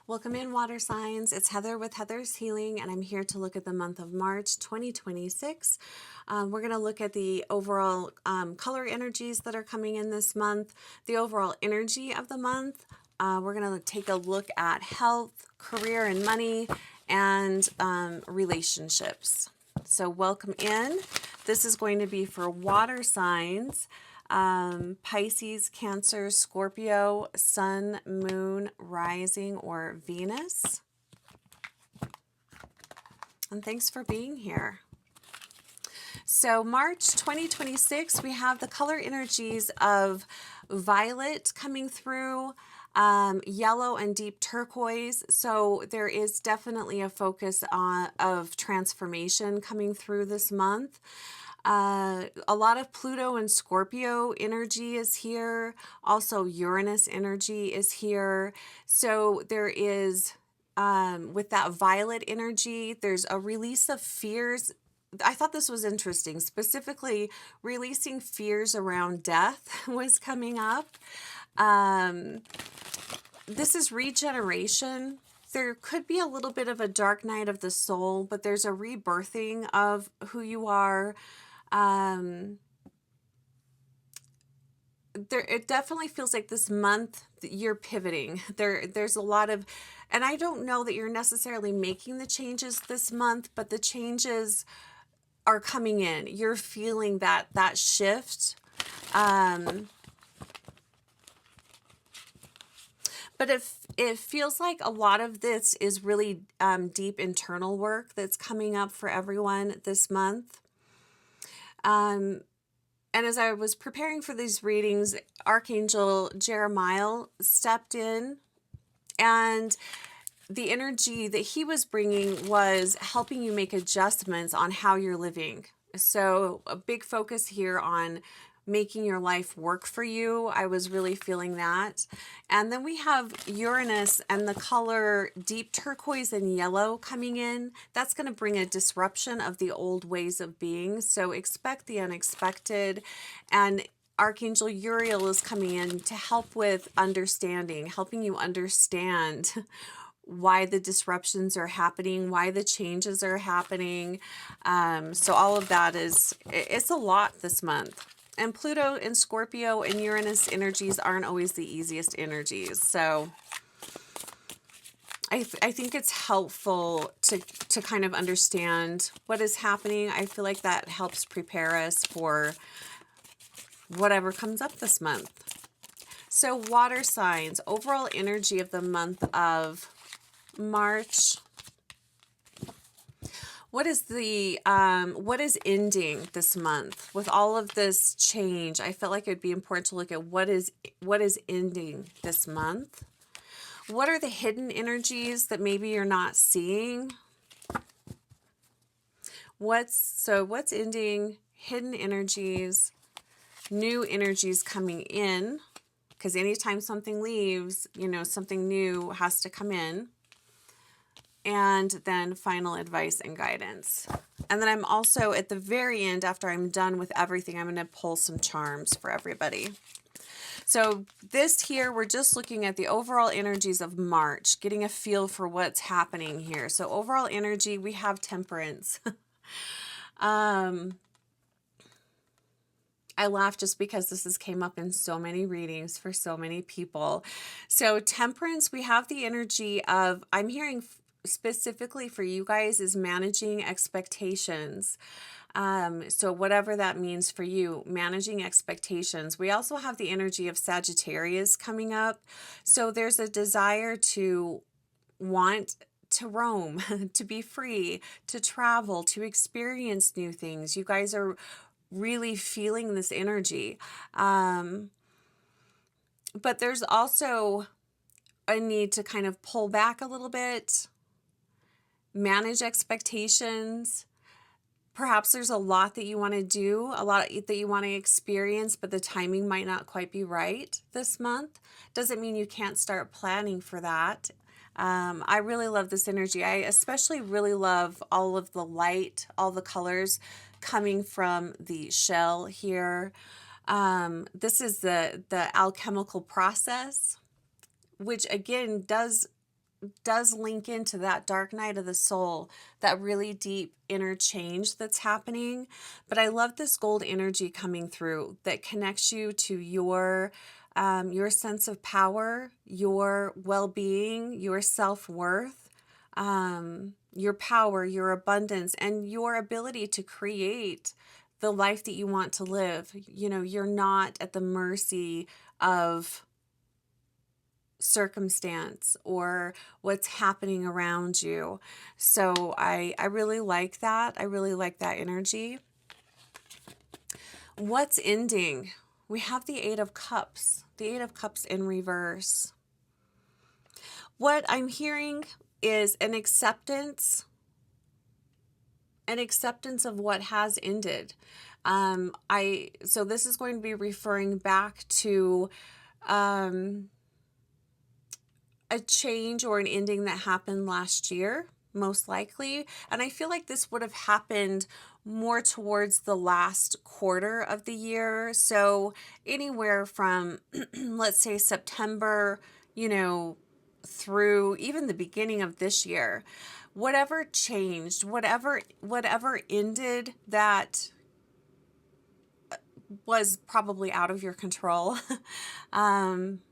Welcome in, water signs. It's Heather with Heather's Healing, and I'm here to look at the month of March 2026. We're going to look at the overall color energies that are coming in this month, the overall energy of the month. We're going to take a look at health, career and money, and relationships. So welcome in. This is going to be for water signs. Pisces, Cancer, Scorpio, Sun, Moon, Rising, or Venus. And thanks for being here. So March 2026, we have the color energies of violet coming through, yellow and deep turquoise. So there is definitely a focus of transformation coming through this month. A lot of Pluto and Scorpio energy is here. Also Uranus energy is here. So there is, with that violet energy, there's a release of fears. I thought this was interesting. Specifically, releasing fears around death was coming up. This is regeneration. There could be a little bit of a dark night of the soul, but there's a rebirthing of who you are. It definitely feels like this month you're pivoting. There's a lot of, and I don't know that you're necessarily making the changes this month, but the changes are coming in. You're feeling that shift. But it feels like a lot of this is really deep internal work that's coming up for everyone this month. And as I was preparing for these readings, Archangel Jeremiah stepped in, and the energy that he was bringing was helping you make adjustments on how you're living. So a big focus here on making your life work for you. I was really feeling that. And then we have Uranus and the color deep turquoise and yellow coming in. That's going to bring a disruption of the old ways of being. So expect the unexpected. And Archangel Uriel is coming in to help with understanding, helping you understand why the disruptions are happening, why the changes are happening. So all of that it's a lot this month. And Pluto and Scorpio and Uranus energies aren't always the easiest energies. So I think it's helpful to kind of understand what is happening. I feel like that helps prepare us for whatever comes up this month. So water signs, overall energy of the month of March. What is ending this month with all of this change? I felt like it'd be important to look at what is ending this month. What are the hidden energies that maybe you're not seeing? What's ending, hidden energies, new energies coming in? Because anytime something leaves, something new has to come in. And then final advice and guidance. And then I'm also at the very end, after I'm done with everything, I'm going to pull some charms for everybody. So this here, we're just looking at the overall energies of March, getting a feel for what's happening here. So overall energy, we have temperance. I laugh just because this came up in so many readings for so many people. So temperance, we have the energy of, I'm hearing specifically for you guys, is managing expectations. So whatever that means for you, managing expectations. We also have the energy of Sagittarius coming up. So there's a desire to want to roam, to be free, to travel, to experience new things. You guys are really feeling this energy. But there's also a need to kind of pull back a little bit, manage expectations. Perhaps there's a lot that you want to do, a lot that you want to experience, but the timing might not quite be right this month. Doesn't mean you can't start planning for that. I really love this energy. I especially really love all of the light, all the colors coming from the shell here. This is the alchemical process, which again does does link into that dark night of the soul, that really deep inner change that's happening. But I love this gold energy coming through that connects you to your sense of power, your well-being, your self-worth, your power, your abundance, and your ability to create the life that you want to live. You know, you're not at the mercy of circumstance or what's happening around you. So I really like that. I really like that energy. What's ending? We have the Eight of Cups. The Eight of Cups in reverse. What I'm hearing is an acceptance of what has ended. So this is going to be referring back to a change or an ending that happened last year, most likely. And I feel like this would have happened more towards the last quarter of the year. So anywhere from, let's say, September, through even the beginning of this year. Whatever changed, whatever ended that was probably out of your control.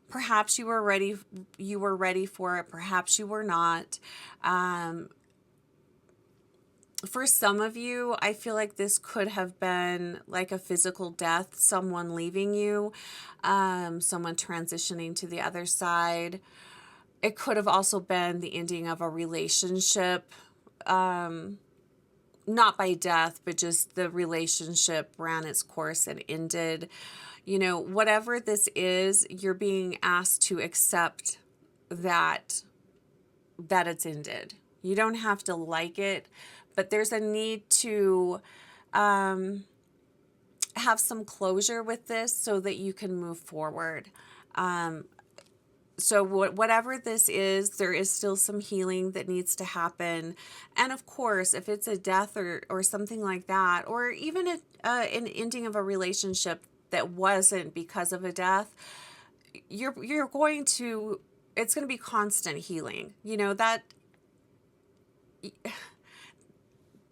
Perhaps you were ready for it. Perhaps you were not. For some of you, I feel like this could have been like a physical death, someone leaving you, someone transitioning to the other side. It could have also been the ending of a relationship, not by death, but just the relationship ran its course and ended. Whatever this is, you're being asked to accept that it's ended. You don't have to like it, but there's a need to have some closure with this so that you can move forward. So whatever this is, there is still some healing that needs to happen. And of course, if it's a death or something like that, or even an ending of a relationship that wasn't because of a death, it's going to be constant healing.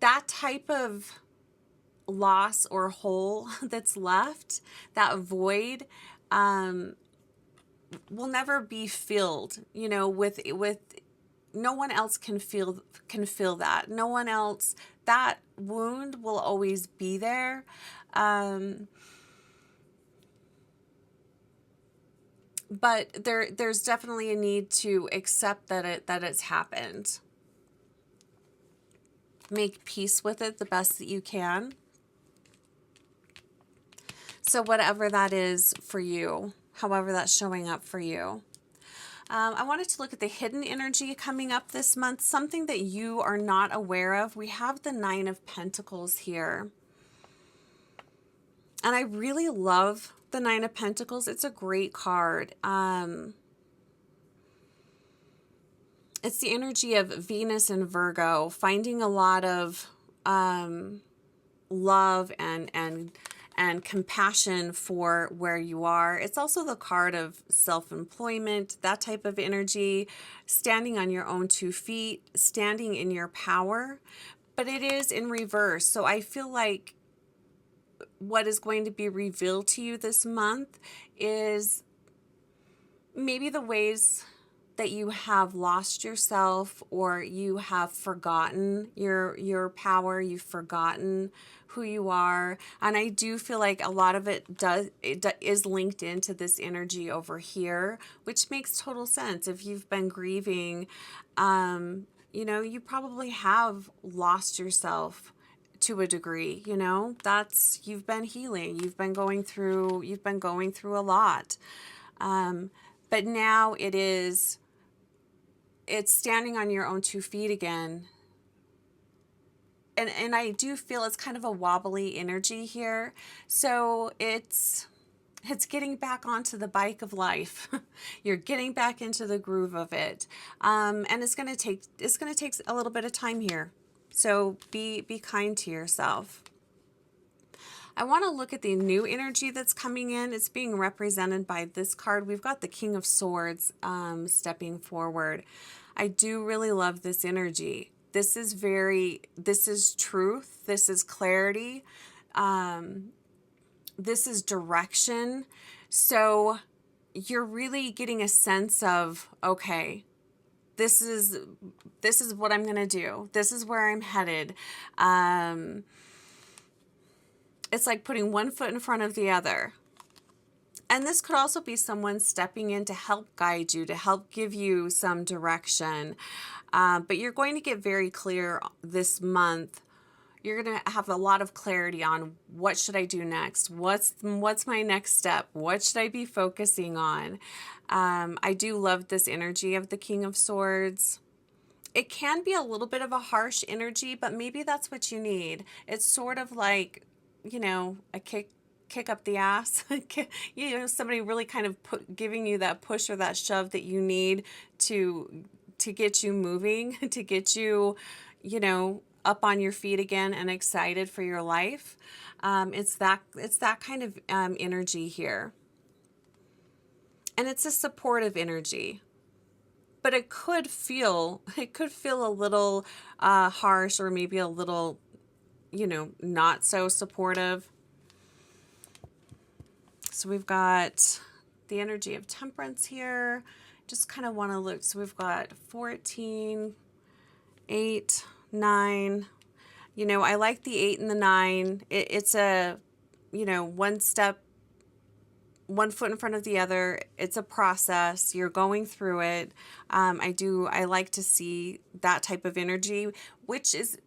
That type of loss or hole that's left, that void, will never be filled, with no one else can feel that. No one else, that wound will always be there. But there's definitely a need to accept that it's happened. Make peace with it the best that you can. So whatever that is for you, however that's showing up for you. I wanted to look at the hidden energy coming up this month, something that you are not aware of. We have the Nine of Pentacles here. And I really love the Nine of Pentacles. It's a great card. It's the energy of Venus and Virgo, finding a lot of love and compassion for where you are. It's also the card of self-employment, that type of energy, standing on your own 2 feet, standing in your power, but it is in reverse. So I feel like what is going to be revealed to you this month is maybe the ways that you have lost yourself, or you have forgotten your power, you've forgotten who you are. And I do feel like a lot of it is linked into this energy over here, which makes total sense. If you've been grieving, you probably have lost yourself to a degree. You've been healing, you've been going through a lot. But now it's standing on your own 2 feet again. And I do feel it's kind of a wobbly energy here. So it's getting back onto the bike of life. You're getting back into the groove of it. And it's going to take a little bit of time here. So be kind to yourself. I want to look at the new energy that's coming in. It's being represented by this card. We've got the King of Swords stepping forward. I do really love this energy. This is truth. This is clarity. This is direction. So you're really getting a sense of, okay, this is what I'm going to do. This is where I'm headed. It's like putting one foot in front of the other. And this could also be someone stepping in to help guide you, to help give you some direction. But you're going to get very clear this month. You're going to have a lot of clarity on what should I do next? What's my next step? What should I be focusing on? I do love this energy of the King of Swords. It can be a little bit of a harsh energy, but maybe that's what you need. It's sort of like, a kick up the ass. Somebody really kind of giving you that push or that shove that you need to get you moving, to get you, up on your feet again and excited for your life. It's that kind of energy here. And it's a supportive energy. But it could feel a little harsh, or maybe a little, not so supportive. So we've got the energy of temperance here. Just kind of want to look. So we've got 14, 8, 9. I like the 8 and the 9. It's a, one step, one foot in front of the other. It's a process. You're going through it. I like to see that type of energy, which is,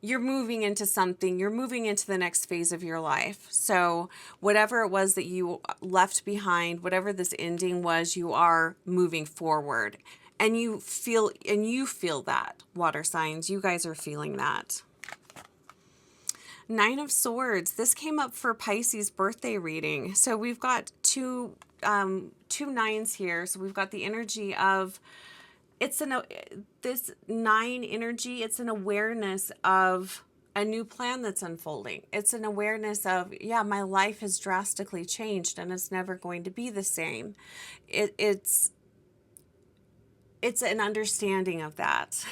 you're moving into something. You're moving into the next phase of your life. So whatever it was that you left behind, whatever this ending was, you are moving forward. And you feel that, water signs. You guys are feeling that. 9 of Swords. This came up for Pisces birthday reading. So we've got two nines here. So we've got the energy of, this 9 energy. It's an awareness of a new plan that's unfolding. It's an awareness of, my life has drastically changed and it's never going to be the same. It's an understanding of that.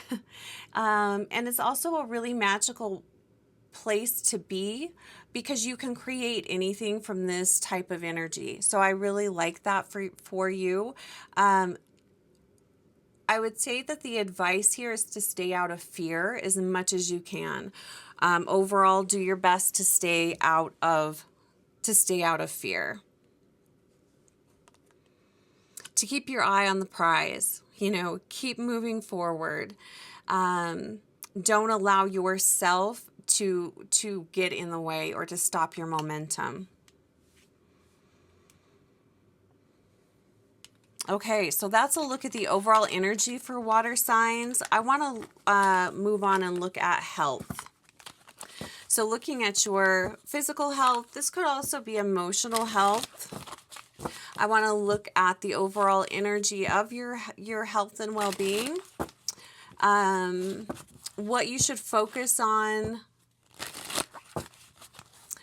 And it's also a really magical place to be, because you can create anything from this type of energy. So I really like that for you. I would say that the advice here is to stay out of fear as much as you can. Overall, do your best to stay out of fear. To keep your eye on the prize, keep moving forward. Don't allow yourself to get in the way or to stop your momentum. Okay, so that's a look at the overall energy for water signs. I want to move on and look at health. So looking at your physical health, this could also be emotional health. I want to look at the overall energy of your health and well-being. What you should focus on,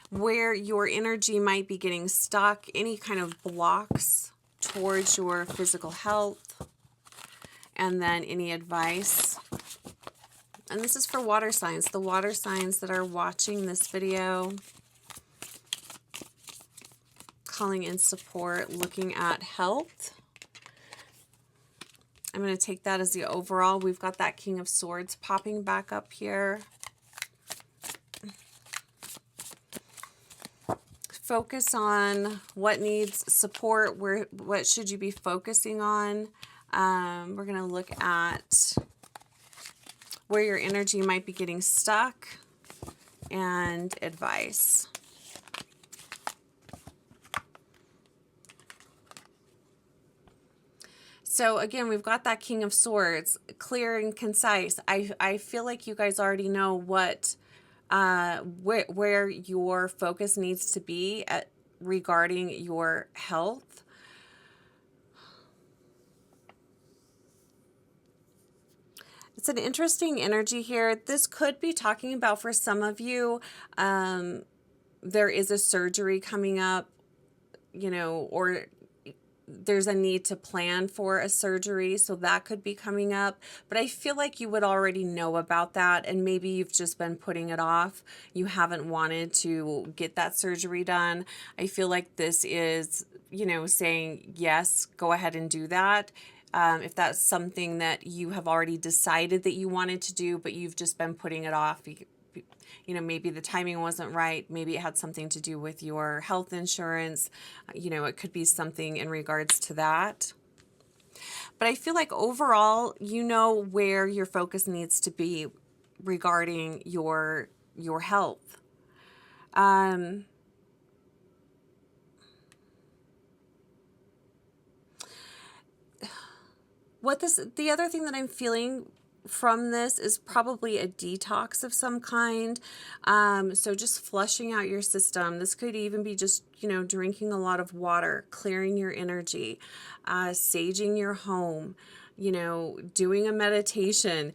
where your energy might be getting stuck, any kind of blocks towards your physical health, and then any advice. And this is for water signs, the water signs that are watching this video, calling in support, looking at health. I'm going to take that as the overall. We've got that King of Swords popping back up here. Focus on what needs support. What should you be focusing on? We're going to look at where your energy might be getting stuck and advice. So again, we've got that King of Swords, clear and concise. I feel like you guys already know what where your focus needs to be regarding your health. It's an interesting energy here. This could be talking about, for some of you, there is a surgery coming up, or there's a need to plan for a surgery, so that could be coming up. But I feel like you would already know about that, and maybe you've just been putting it off. You haven't wanted to get that surgery done. I feel like this is, saying, yes, go ahead and do that. If that's something that you have already decided that you wanted to do, but you've just been putting it off, maybe the timing wasn't right. Maybe it had something to do with your health insurance. It could be something in regards to that. But I feel like overall, you know where your focus needs to be regarding your health. The other thing that I'm feeling from this is probably a detox of some kind. So just flushing out your system. This could even be just, drinking a lot of water, clearing your energy, saging your home, doing a meditation,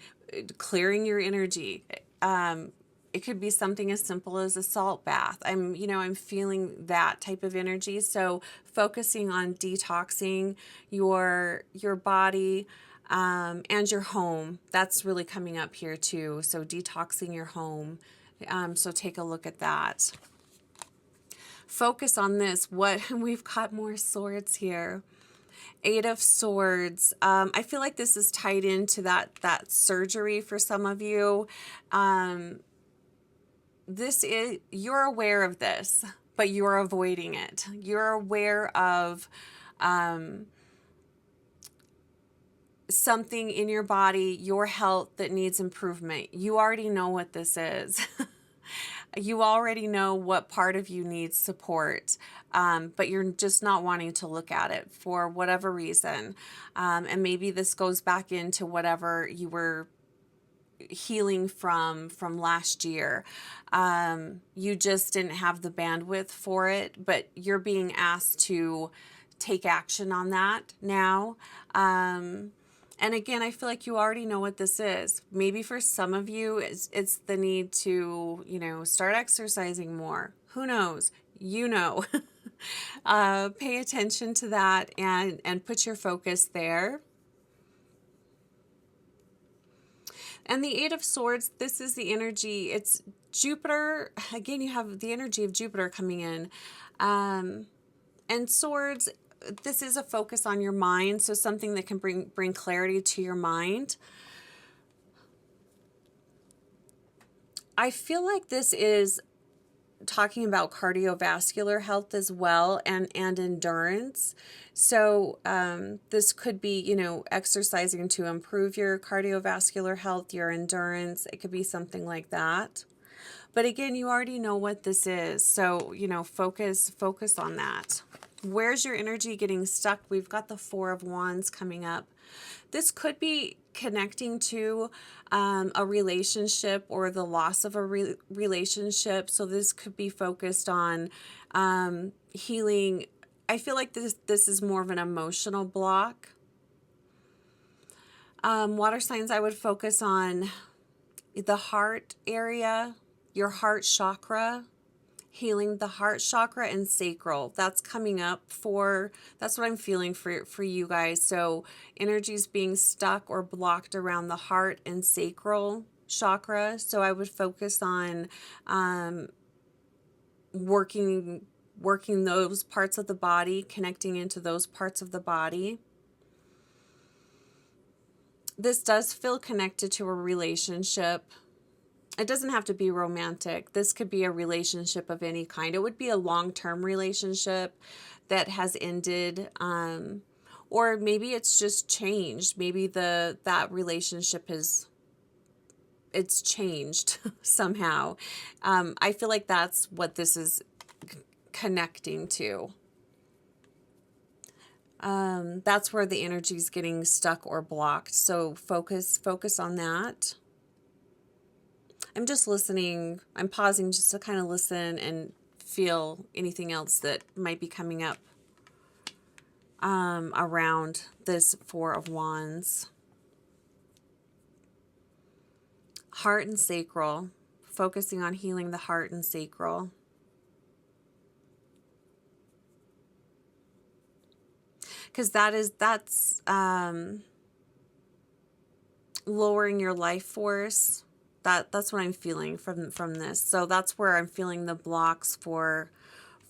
clearing your energy. It could be something as simple as a salt bath. I'm feeling that type of energy. So focusing on detoxing your body, and your home. That's really coming up here too. So detoxing your home. So take a look at that. Focus on this. We've got more swords here. Eight of Swords. I feel like this is tied into that surgery for some of you. You're aware of this, but you're avoiding it. You're aware of something in your body, your health that needs improvement. You already know what this is. You already know what part of you needs support, but you're just not wanting to look at it for whatever reason. And maybe this goes back into whatever you were healing from last year. You just didn't have the bandwidth for it, but you're being asked to take action on that now. And again, I feel like you already know what this is. Maybe for some of you, it's the need to, start exercising more. Who knows? Pay attention to that and put your focus there. And the Eight of Swords, this is the energy. It's Jupiter. Again, you have the energy of Jupiter coming in. And swords, this is a focus on your mind, so something that can bring clarity to your mind. I feel like this is talking about cardiovascular health as well, and endurance. So this could be, exercising to improve your cardiovascular health, your endurance. It could be something like that. But again, you already know what this is. So, focus on that. Where's your energy getting stuck? We've got the Four of Wands coming up. This could be connecting to a relationship or the loss of a relationship. So this could be focused on healing. I feel like this is more of an emotional block. Water signs, I would focus on the heart area, your heart chakra. Healing the heart chakra and sacral. That's coming up that's what I'm feeling for you guys. So energies being stuck or blocked around the heart and sacral chakra. So I would focus on working those parts of the body, connecting into those parts of the body. This does feel connected to a relationship. It doesn't have to be romantic. This could be a relationship of any kind. It would be a long-term relationship that has ended, or maybe it's just changed. Maybe that relationship it's changed somehow. I feel like that's what this is connecting to. That's where the energy is getting stuck or blocked. So focus on that. I'm just listening. I'm pausing just to kind of listen and feel anything else that might be coming up around this Four of Wands. Heart and sacral. Focusing on healing the heart and sacral. because that's lowering your life force. That's what I'm feeling from this. So that's where I'm feeling the blocks for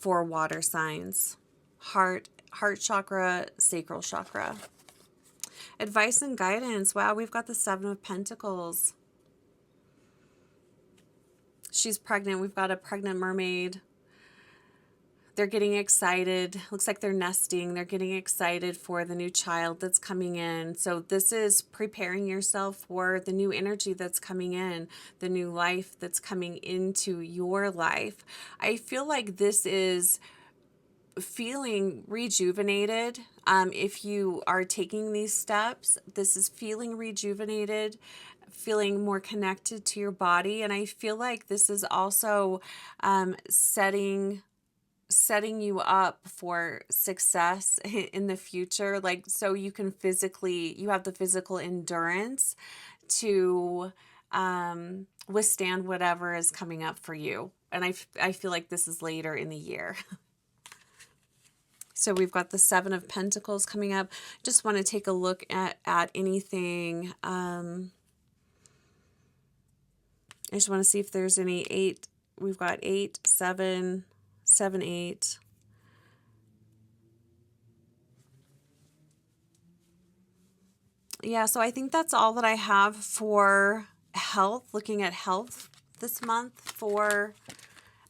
water signs. Heart chakra, sacral chakra. Advice and guidance. Wow, we've got the 7 of Pentacles. She's pregnant. We've got a pregnant mermaid. They're getting excited. Looks like they're nesting. They're getting excited for the new child that's coming in. So this is preparing yourself for the new energy that's coming in, the new life that's coming into your life. I feel like this is feeling rejuvenated. If you are taking these steps, this is feeling rejuvenated, feeling more connected to your body. And I feel like this is also setting you up for success in the future. Like, so you can you have the physical endurance to withstand whatever is coming up for you. And I feel like this is later in the year. So we've got the 7 of Pentacles coming up. Just want to take a look at anything. I just want to see if there's any 8. We've got 8, 7, 7, 8. Yeah, so I think that's all that I have for health, looking at health this month for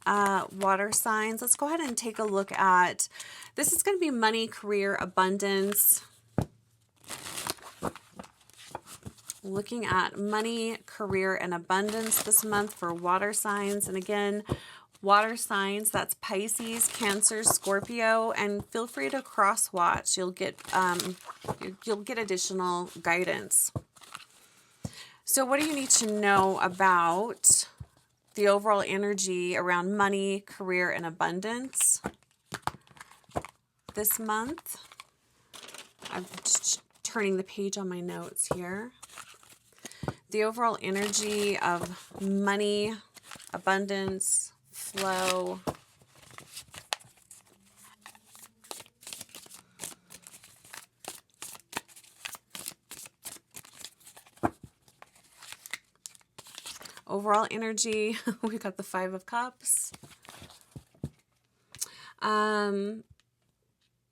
water signs. Let's go ahead and take a look at, this is going to be money, career, abundance. Looking at money, career, and abundance this month for water signs. And again, water signs, that's Pisces, Cancer, Scorpio, and feel free to cross watch. You'll get additional guidance. So what do you need to know about the overall energy around money, career, and abundance this month? I'm just turning the page on my notes here. The overall energy of money, abundance, flow. Overall energy, we've got the 5 of Cups.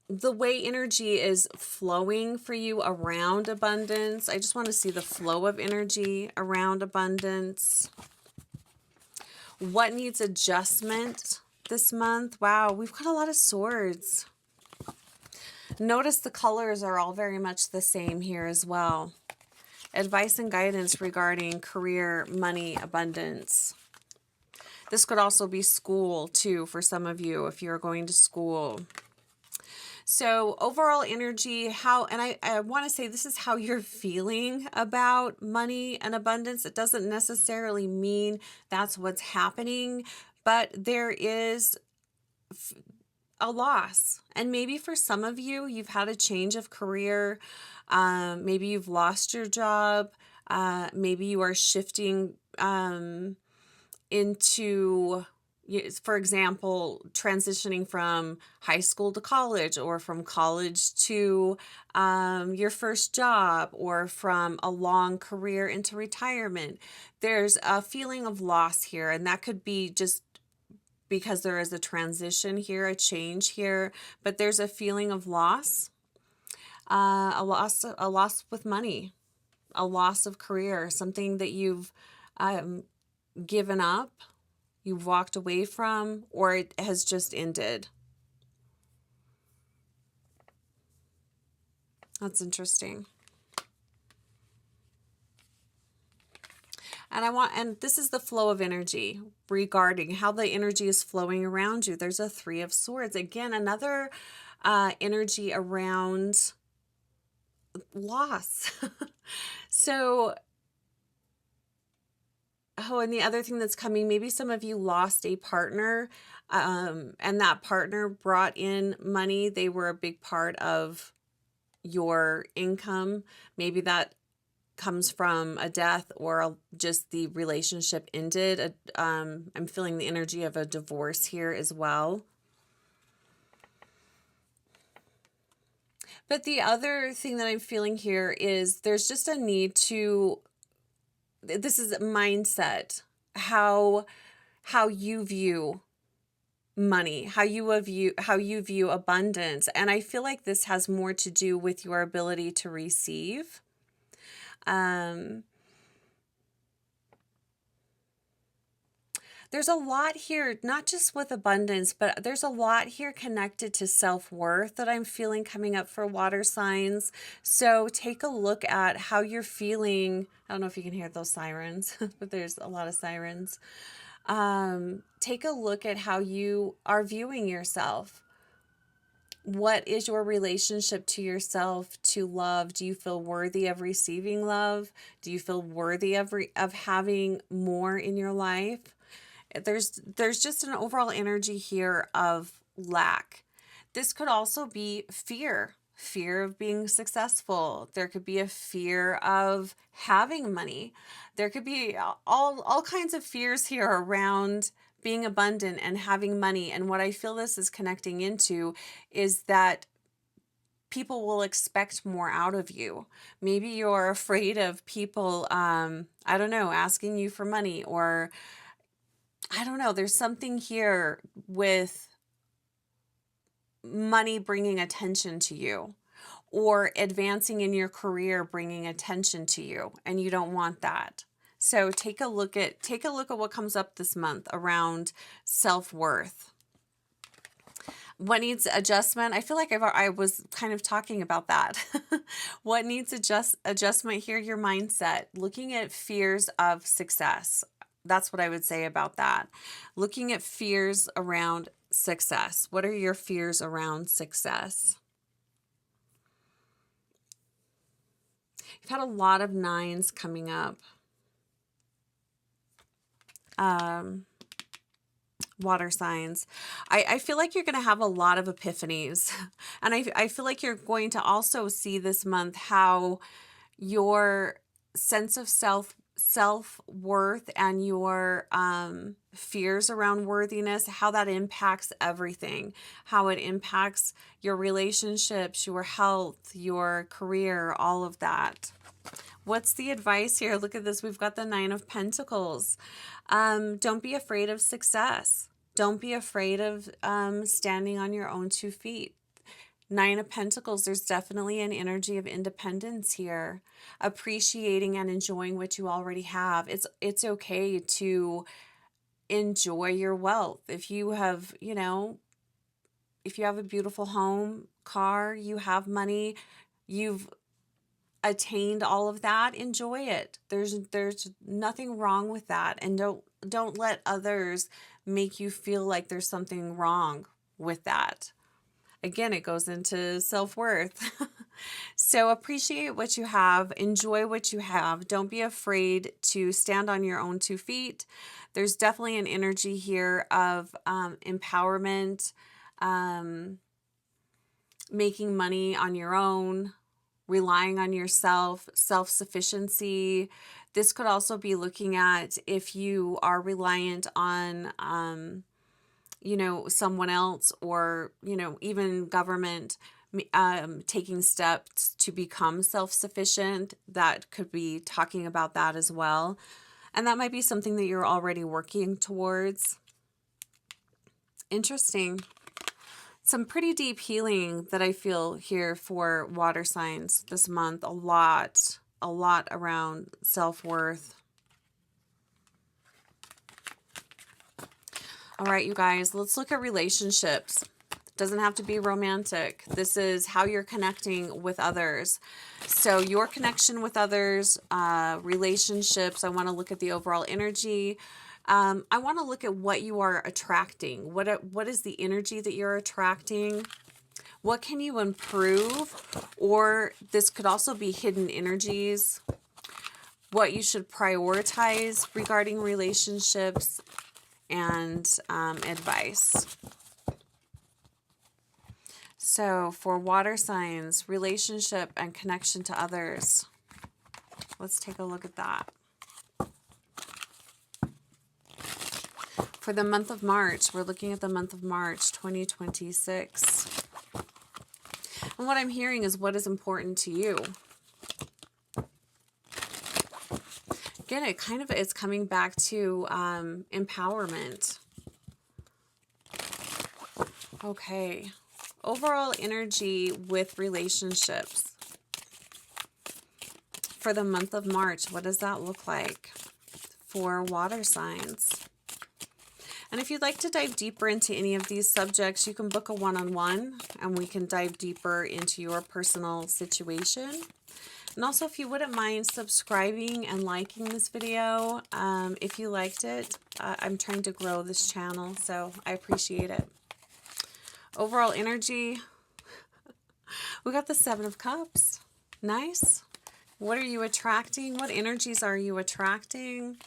The way energy is flowing for you around abundance. I just want to see the flow of energy around abundance. What needs adjustment this month? Wow, we've got a lot of swords. Notice the colors are all very much the same here as well. Advice and guidance regarding career, money, abundance. This could also be school too for some of you if you're going to school. So overall energy, and I want to say this is how you're feeling about money and abundance. It doesn't necessarily mean that's what's happening, but there is a loss. And maybe for some of you, you've had a change of career. Maybe you've lost your job. Maybe you are shifting into, for example, transitioning from high school to college, or from college to your first job, or from a long career into retirement. There's a feeling of loss here, and that could be just because there is a transition here, a change here, but there's a feeling of loss, a loss with money, a loss of career, something that you've given up, you've walked away from, or it has just ended. That's interesting. And this is the flow of energy regarding how the energy is flowing around you. There's a 3 of Swords. Again, another energy around loss. So, and the other thing that's coming, maybe some of you lost a partner, and that partner brought in money. They were a big part of your income. Maybe that comes from a death, or just the relationship ended. I'm feeling the energy of a divorce here as well. But the other thing that I'm feeling here is there's just a need to, this is mindset, how you view money, how you view abundance. And I feel like this has more to do with your ability to receive. There's a lot here, not just with abundance, but there's a lot here connected to self-worth that I'm feeling coming up for water signs. So take a look at how you're feeling. I don't know if you can hear those sirens, but there's a lot of sirens. Take a look at how you are viewing yourself. What is your relationship to yourself, to love? Do you feel worthy of receiving love? Do you feel worthy of having more in your life? There's just an overall energy here of lack. This could also be fear of being successful. There could be a fear of having money. There could be all kinds of fears here around being abundant and having money. And what I feel this is connecting into is that people will expect more out of you. Maybe you're afraid of people, I don't know, asking you for money, or I don't know, there's something here with money bringing attention to you, or advancing in your career bringing attention to you, and you don't want that. So take a look at what comes up this month around self-worth. What needs adjustment? I feel like I was kind of talking about that. What needs adjustment here? Your mindset. Looking at fears of success. That's what I would say about that. Looking at fears around success. What are your fears around success? You've had a lot of nines coming up. Water signs. I feel like you're going to have a lot of epiphanies. And I feel like you're going to also see this month how your sense of self-worth and your fears around worthiness, how that impacts everything, how it impacts your relationships, your health, your career, all of that. What's the advice here? Look at this. We've got the Nine of Pentacles. Don't be afraid of success. Don't be afraid of standing on your own 2 feet. Nine of Pentacles, there's definitely an energy of independence here. Appreciating and enjoying what you already have. It's okay to enjoy your wealth. If you have, if you have a beautiful home, car, you have money, you've attained all of that, enjoy it. There's nothing wrong with that. And don't let others make you feel like there's something wrong with that. Again, it goes into self-worth. So appreciate what you have, enjoy what you have. Don't be afraid to stand on your own 2 feet. There's definitely an energy here of empowerment, making money on your own, relying on yourself, self-sufficiency. This could also be looking at if you are reliant on, someone else, or, even government, taking steps to become self-sufficient. That could be talking about that as well. And that might be something that you're already working towards. Interesting. Some pretty deep healing that I feel here for water signs this month. A lot around self-worth. All right, you guys, let's look at relationships. Doesn't have to be romantic. This is how you're connecting with others. So your connection with others, relationships, I want to look at the overall energy. I want to look at what you are attracting. What is the energy that you're attracting? What can you improve? Or this could also be hidden energies. What you should prioritize regarding relationships, and advice. So for water signs, relationship and connection to others. Let's take a look at that. For the month of March, we're looking at the month of March 2026. And what I'm hearing is what is important to you. Again, it's coming back to empowerment. Okay. Overall energy with relationships for the month of March. What does that look like for water signs? And if you'd like to dive deeper into any of these subjects, you can book a one-on-one and we can dive deeper into your personal situation. And also, if you wouldn't mind subscribing and liking this video, if you liked it, I'm trying to grow this channel, so I appreciate it. Overall energy, we got the Seven of Cups. Nice. What are you attracting? What energies are you attracting?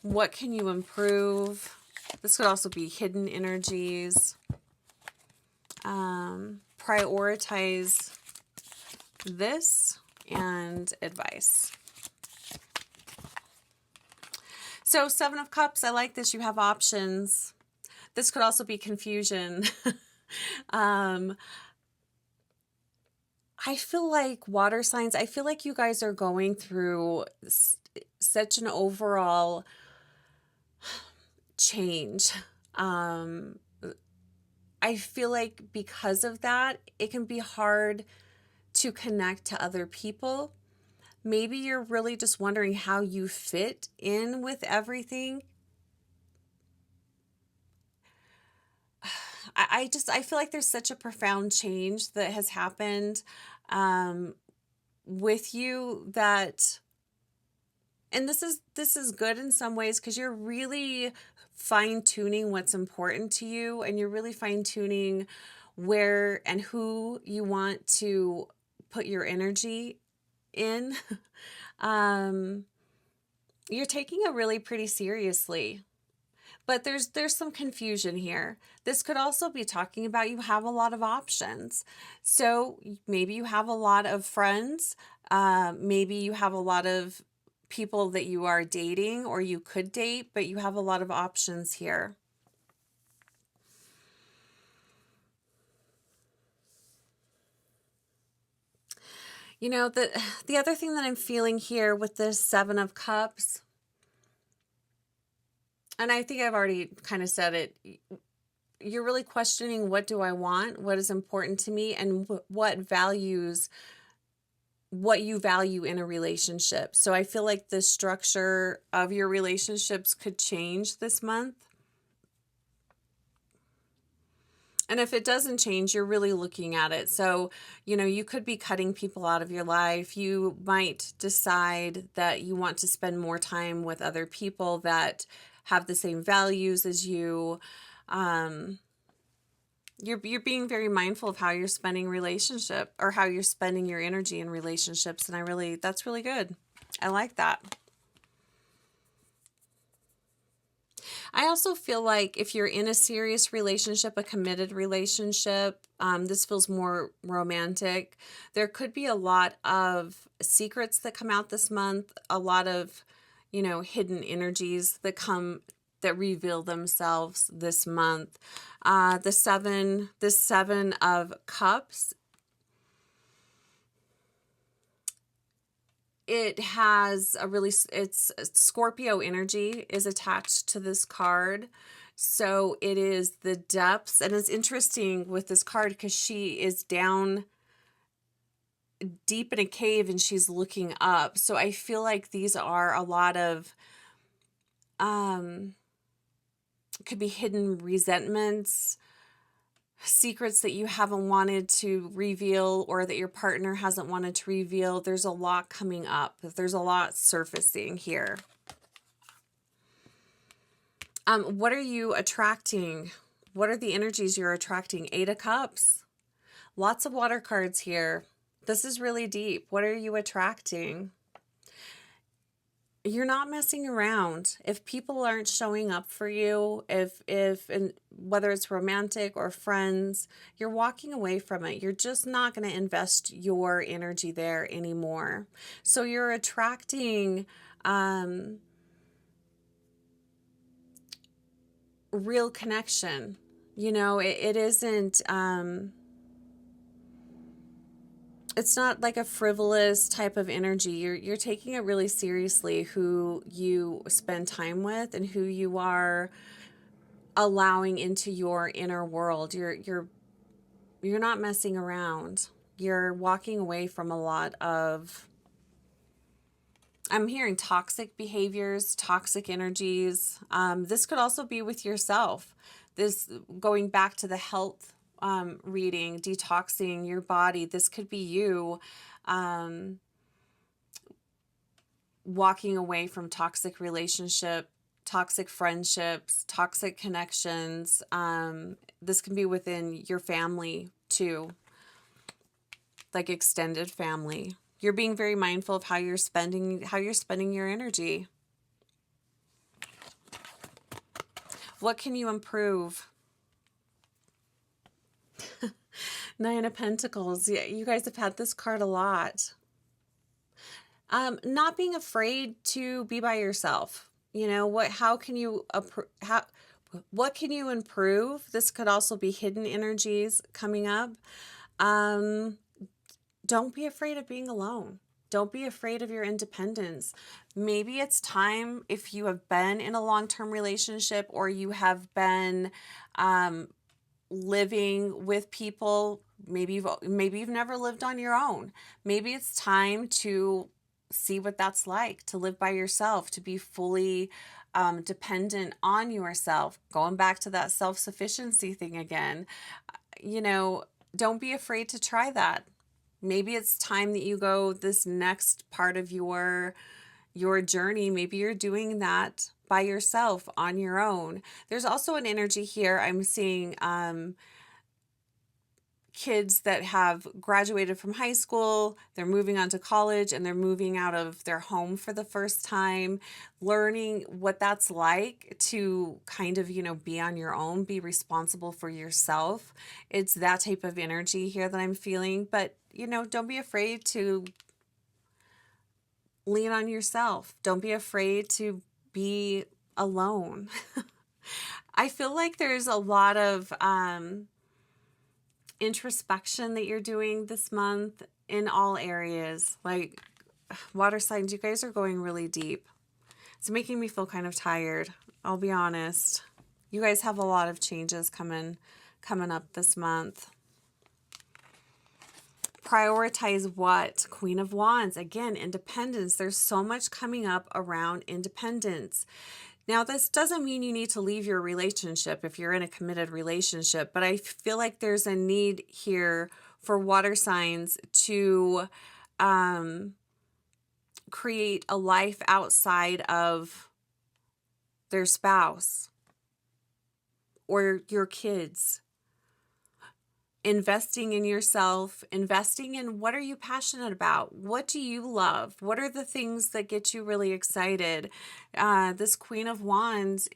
What can you improve? This could also be hidden energies. Prioritize this and advice. So Seven of Cups, I like this. You have options. This could also be confusion. I feel like water signs, I feel like you guys are going through such an overall change. I feel like because of that, it can be hard to connect to other people. Maybe you're really just wondering how you fit in with everything. I feel like there's such a profound change that has happened with you that, and this is good in some ways because you're really fine-tuning what's important to you, and you're really fine-tuning where and who you want to put your energy in. You're taking it really pretty seriously. But there's some confusion here. This could also be talking about you have a lot of options. So maybe you have a lot of friends. Maybe you have a lot of people that you are dating or you could date, but you have a lot of options here. You know, the other thing that I'm feeling here with this Seven of Cups, and I think I've already kind of said it, you're really questioning, what do I want? What is important to me? And what you value in a relationship. So I feel like the structure of your relationships could change this month. And if it doesn't change, you're really looking at it. So, you know, you could be cutting people out of your life. You might decide that you want to spend more time with other people that have the same values as you. You're being very mindful of how you're spending relationship or how you're spending your energy in relationships. And that's really good. I like that. I also feel like if you're in a serious relationship, a committed relationship, this feels more romantic. There could be a lot of secrets that come out this month, a lot of, you know, hidden energies that reveal themselves this month. The Seven of Cups, it's Scorpio energy is attached to this card. So it is the depths. And it's interesting with this card because she is down deep in a cave and she's looking up. So I feel like these are a lot of, could be hidden resentments, secrets that you haven't wanted to reveal or that your partner hasn't wanted to reveal. There's a lot coming up. There's a lot surfacing here. What are you attracting? What are the energies you're attracting? Eight of Cups. Lots of water cards here. This is really deep. What are you attracting? You're not messing around. If people aren't showing up for you, and whether it's romantic or friends, you're walking away from it. You're just not going to invest your energy there anymore. So you're attracting real connection. You know, it isn't it's not like a frivolous type of energy. You're taking it really seriously, who you spend time with and who you are allowing into your inner world. You're not messing around. You're walking away from a lot of, I'm hearing toxic behaviors, toxic energies. This could also be with yourself. This, going back to the health reading, detoxing your body. This could be you walking away from toxic relationship, toxic friendships, toxic connections. This can be within your family too, like extended family. You're being very mindful of how you're spending your energy. What can you improve? Nine of Pentacles. Yeah, you guys have had this card a lot. Not being afraid to be by yourself. You know what? What can you improve? This could also be hidden energies coming up. Don't be afraid of being alone. Don't be afraid of your independence. Maybe it's time, if you have been in a long-term relationship or you have been living with people, maybe you've never lived on your own. Maybe it's time to see what that's like, to live by yourself, to be fully dependent on yourself. Going back to that self-sufficiency thing again, don't be afraid to try that. Maybe it's time that you go this next part of your journey. Maybe you're doing that by yourself on your own. There's also an energy here. I'm seeing kids that have graduated from high school, they're moving on to college, and they're moving out of their home for the first time, learning what that's like to kind of, be on your own, be responsible for yourself. It's that type of energy here that I'm feeling. But, don't be afraid to lean on yourself. Don't be afraid to be alone. I feel like there's a lot of introspection that you're doing this month in all areas. Like, water signs, you guys are going really deep. It's making me feel kind of tired. I'll be honest. You guys have a lot of changes coming up this month. Prioritize what? Queen of Wands. Again, independence. There's so much coming up around independence. Now, this doesn't mean you need to leave your relationship if you're in a committed relationship, but I feel like there's a need here for water signs to create a life outside of their spouse or your kids. Investing in yourself, investing in what are you passionate about? What do you love? What are the things that get you really excited? This Queen of Wands,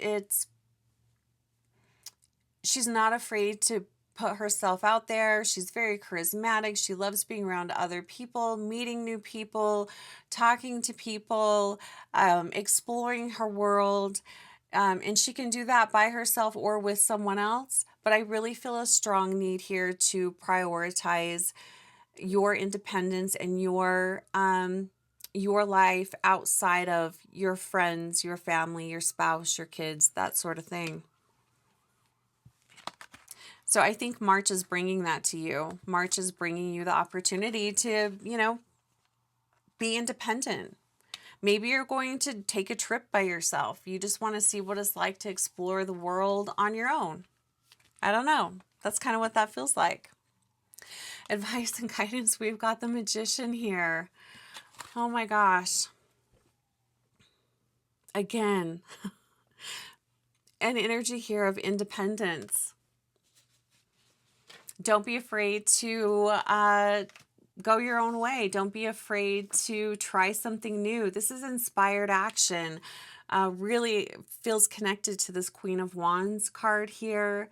she's not afraid to put herself out there. She's very charismatic. She loves being around other people, meeting new people, talking to people, exploring her world. And she can do that by herself or with someone else. But I really feel a strong need here to prioritize your independence and your life outside of your friends, your family, your spouse, your kids, that sort of thing. So I think March is bringing that to you. March is bringing you the opportunity to, be independent. Maybe you're going to take a trip by yourself. You just want to see what it's like to explore the world on your own. I don't know. That's kind of what that feels like. Advice and guidance. We've got the Magician here. Oh my gosh. Again, an energy here of independence. Don't be afraid to go your own way. Don't be afraid to try something new. This is inspired action. Really feels connected to this Queen of Wands card here.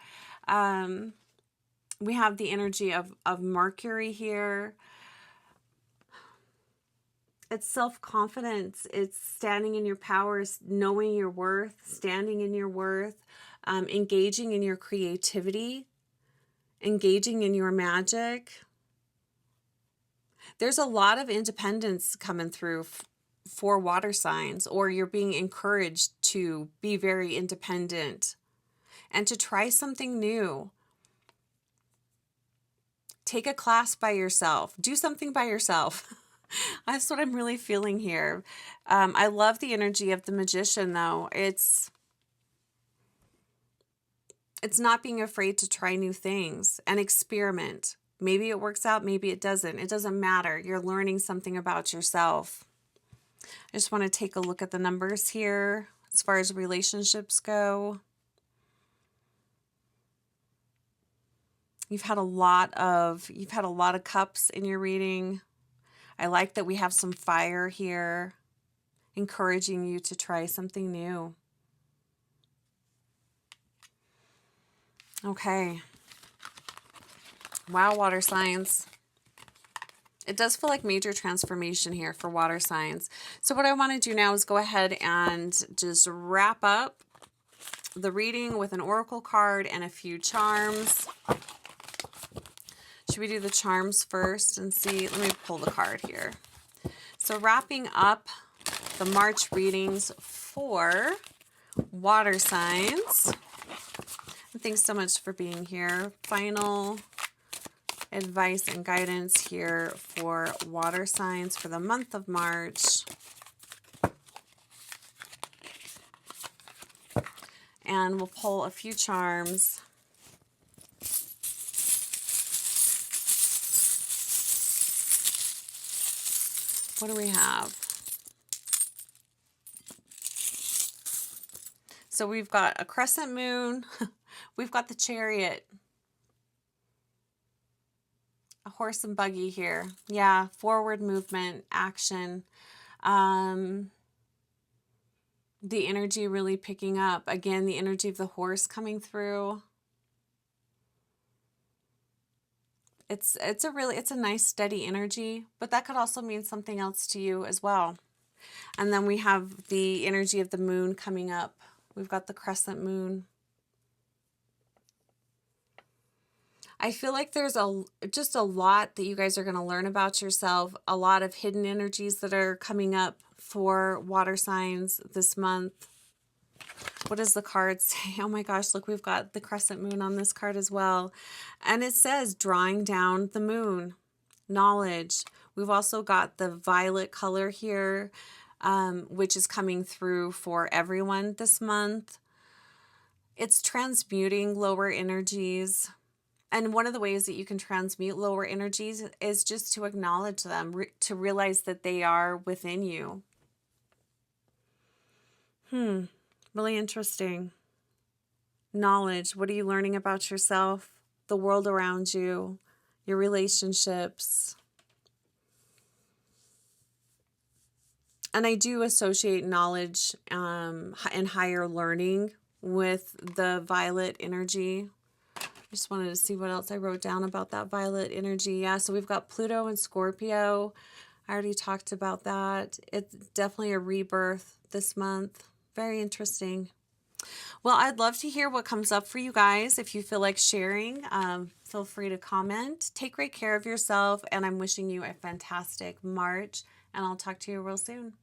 We have the energy of Mercury here. It's self-confidence. It's standing in your power, knowing your worth, standing in your worth, engaging in your creativity, engaging in your magic. There's a lot of independence coming through for water signs, or you're being encouraged to be very independent and to try something new. Take a class by yourself. Do something by yourself. That's what I'm really feeling here. I love the energy of the Magician, though. It's not being afraid to try new things and experiment. Maybe it works out, maybe it doesn't. It doesn't matter. You're learning something about yourself. I just want to take a look at the numbers here as far as relationships go. You've had a lot of cups in your reading. I like that we have some fire here, encouraging you to try something new. Okay. Wow, water signs. It does feel like major transformation here for water signs. So what I want to do now is go ahead and just wrap up the reading with an oracle card and a few charms. Should we do the charms first and see? Let me pull the card here. So wrapping up the March readings for water signs. And thanks so much for being here. Final advice and guidance here for water signs for the month of March. And we'll pull a few charms. What do we have? So we've got a crescent moon. We've got the Chariot. A horse and buggy here. Yeah, forward movement, action. The energy really picking up. Again, the energy of the horse coming through. It's a nice steady energy, but that could also mean something else to you as well. And then we have the energy of the moon coming up. We've got the crescent moon. I feel like there's just a lot that you guys are going to learn about yourself, a lot of hidden energies that are coming up for water signs this month. What does the card say? Oh my gosh, look, we've got the crescent moon on this card as well. And it says drawing down the moon, knowledge. We've also got the violet color here, which is coming through for everyone this month. It's transmuting lower energies. And one of the ways that you can transmute lower energies is just to acknowledge them, to realize that they are within you. Really interesting. Knowledge. What are you learning about yourself, the world around you, your relationships? And I do associate knowledge and higher learning with the violet energy. Just wanted to see what else I wrote down about that violet energy. Yeah, so we've got Pluto and Scorpio. I already talked about that. It's definitely a rebirth this month. Very interesting. Well, I'd love to hear what comes up for you guys. If you feel like sharing, feel free to comment. Take great care of yourself, and I'm wishing you a fantastic March, and I'll talk to you real soon.